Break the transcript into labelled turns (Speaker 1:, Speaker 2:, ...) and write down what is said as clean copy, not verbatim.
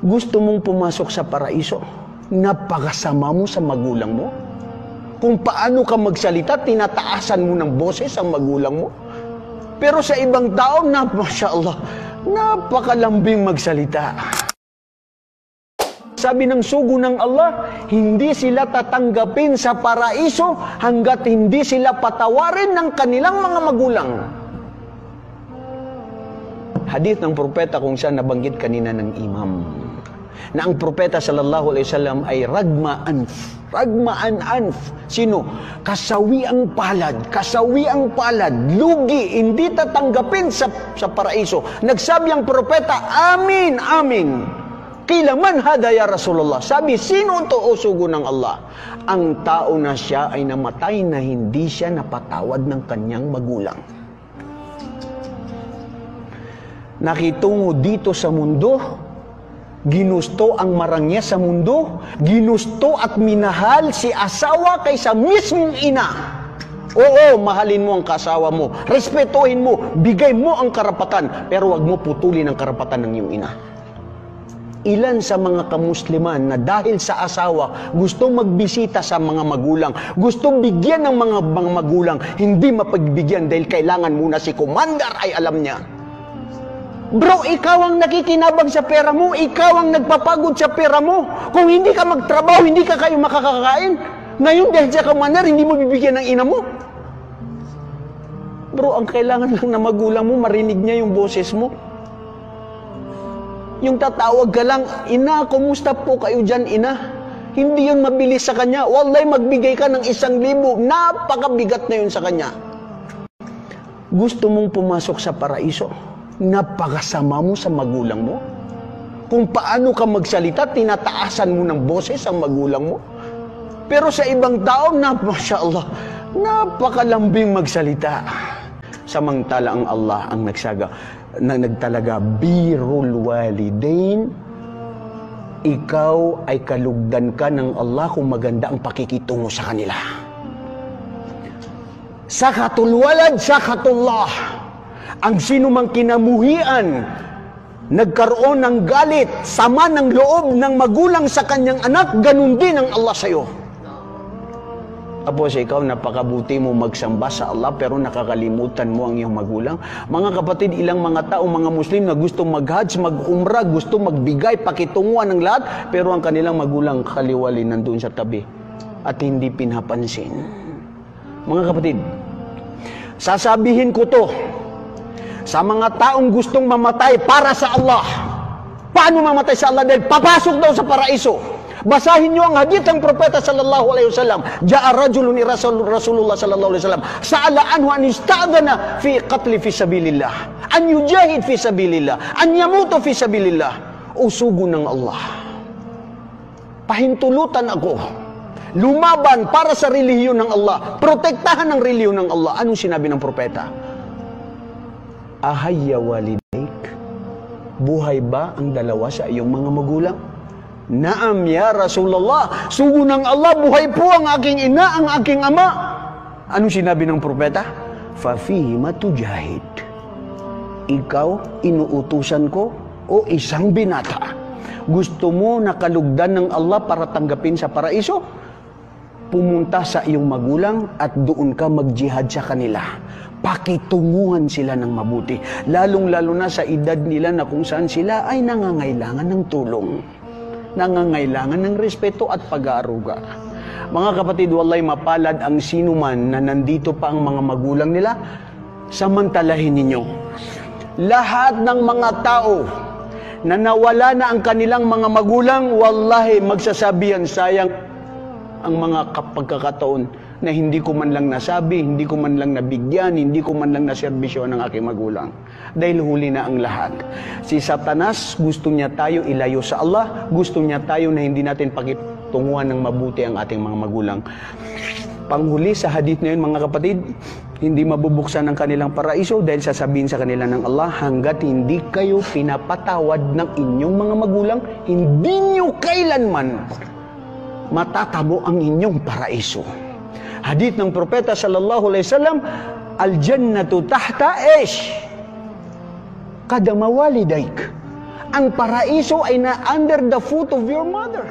Speaker 1: Gusto mong pumasok sa paraiso? Napakasama mo sa magulang mo? Kung paano ka magsalita, tinataasan mo ng boses ang magulang mo? Pero sa ibang tao, Masya Allah, napakalambing magsalita. Sabi ng sugo ng Allah, hindi sila tatanggapin sa paraiso hanggat hindi sila patawarin ng kanilang mga magulang. Hadith ng propeta kung saan nabanggit kanina ng imam, na ang propeta sallallahu alaihi wasallam ay ragma'an anf. Sino? Kasawi ang palad, lugi, hindi tatanggapin sa paraiso. Nagsabi ang propeta, amin, amin. Kailaman hada ya Rasulullah. Sabi, sino ito o sugo ng Allah? Ang tao na siya ay namatay na hindi siya napatawad ng kanyang magulang. Nakitungo dito sa mundo, ginusto ang marangya sa mundo, ginusto at minahal si asawa kaysa mismong ina. Oo, mahalin mo ang kasawa mo, respetuhin mo, bigay mo ang karapatan, pero wag mo putulin ang karapatan ng iyong ina. Ilan sa mga kamusliman na dahil sa asawa gustong magbisita sa mga magulang, gustong bigyan ng mga magulang, hindi mapagbigyan dahil kailangan muna si commander ay alam niya. Bro, ikaw ang nakikinabang sa pera mo, ikaw ang nagpapagod sa pera mo. Kung hindi ka magtrabaho, hindi ka kayo makakakain. Ngayon dahil sa commander, hindi mo bibigyan ng ina mo. Bro, ang kailangan lang na magulang mo, marinig niya yung boses mo. Yung tatawag ka lang, ina, kumusta po kayo dyan, ina? Hindi yun mabilis sa kanya. Wallahi, magbigay ka ng 1,000, napakabigat na yun sa kanya. Gusto mong pumasok sa paraiso? Napakasama mo sa magulang mo? Kung paano ka magsalita, tinataasan mo ng boses ang magulang mo? Pero sa ibang tao, Masya Allah, napakalambing magsalita. Samantala ang Allah ang nagtalaga, birrul walidain, ikaw ay kalugdan ka ng Allah kung maganda ang pakikitungo sa kanila. Sakatul walad, sakatullah. Ang sino mang kinamuhian, nagkaroon ng galit, sama ng loob ng magulang sa kanyang anak, ganun din ang Allah sa'yo. Tapos ikaw, napakabuti mo magsamba sa Allah, pero nakakalimutan mo ang iyong magulang. Mga kapatid, ilang mga tao, mga Muslim na gusto mag-hajj, mag-umrah, gusto magbigay, pakitunguan ng lahat, pero ang kanilang magulang kaliwali nandun sa tabi at hindi pinapansin. Mga kapatid, sasabihin ko to sa mga taong gustong mamatay para sa Allah. Paano mamatay sa Allah? Dahil papasok daw sa paraiso. Basahin niyo ang hadith ng propeta sallallahu alaihi wasallam. Ja'a rajulun Rasulullah sallallahu alaihi wasallam. Sa'ala anhu an yusta'dhana fi qatli fi sabilillah. An yujahid fi sabilillah. An yamutu fi sabilillah. Usugo ng Allah. Pahintulutan ako. Lumaban para sa relihiyon ng Allah. Protektahan ang relihiyon ng Allah. Anong sinabi ng propeta? Ahayya walidaik. Buhay ba ang dalawa sa iyong mga magulang? Naam ya Rasulullah. Sugo ng Allah, buhay po ang aking ina, ang aking ama. Anong sinabi ng propeta? Fafihima tujahid. Ikaw, inuutusan ko o isang binata. Gusto mo nakalugdan ng Allah para tanggapin sa paraiso? Pumunta sa iyong magulang at doon ka mag-jihad sa kanila. Pakitunguhan sila ng mabuti. Lalong-lalo na sa edad nila na kung saan sila ay nangangailangan ng tulong. Nangangailangan ng respeto at pag-aaruga. Mga kapatid, wallahi mapalad ang sino man na nandito pa ang mga magulang nila. Samantalahin ninyo. Lahat ng mga tao na nawala na ang kanilang mga magulang, wallahi magsasabihan, sayang ang mga pagkakataon na hindi ko man lang nasabi, hindi ko man lang nabigyan, hindi ko man lang naserbisyo ng aking magulang. Dahil huli na ang lahat. Si Satanas, gusto niya tayo ilayo sa Allah, gusto niya tayo na hindi natin pakitunguhan ng mabuti ang ating mga magulang. Panghuli sa hadith na yun, mga kapatid, hindi mabubuksan ang kanilang paraiso dahil sasabihin sa kanila ng Allah, hanggat hindi kayo pinapatawad ng inyong mga magulang, hindi nyo kailanman matatamo ang inyong paraiso. Hadith ng propeta sallallahu alaihi wasallam, al-jannatu tahta ish kada mawalidaik. ang paraiso ay na under the foot of your mother.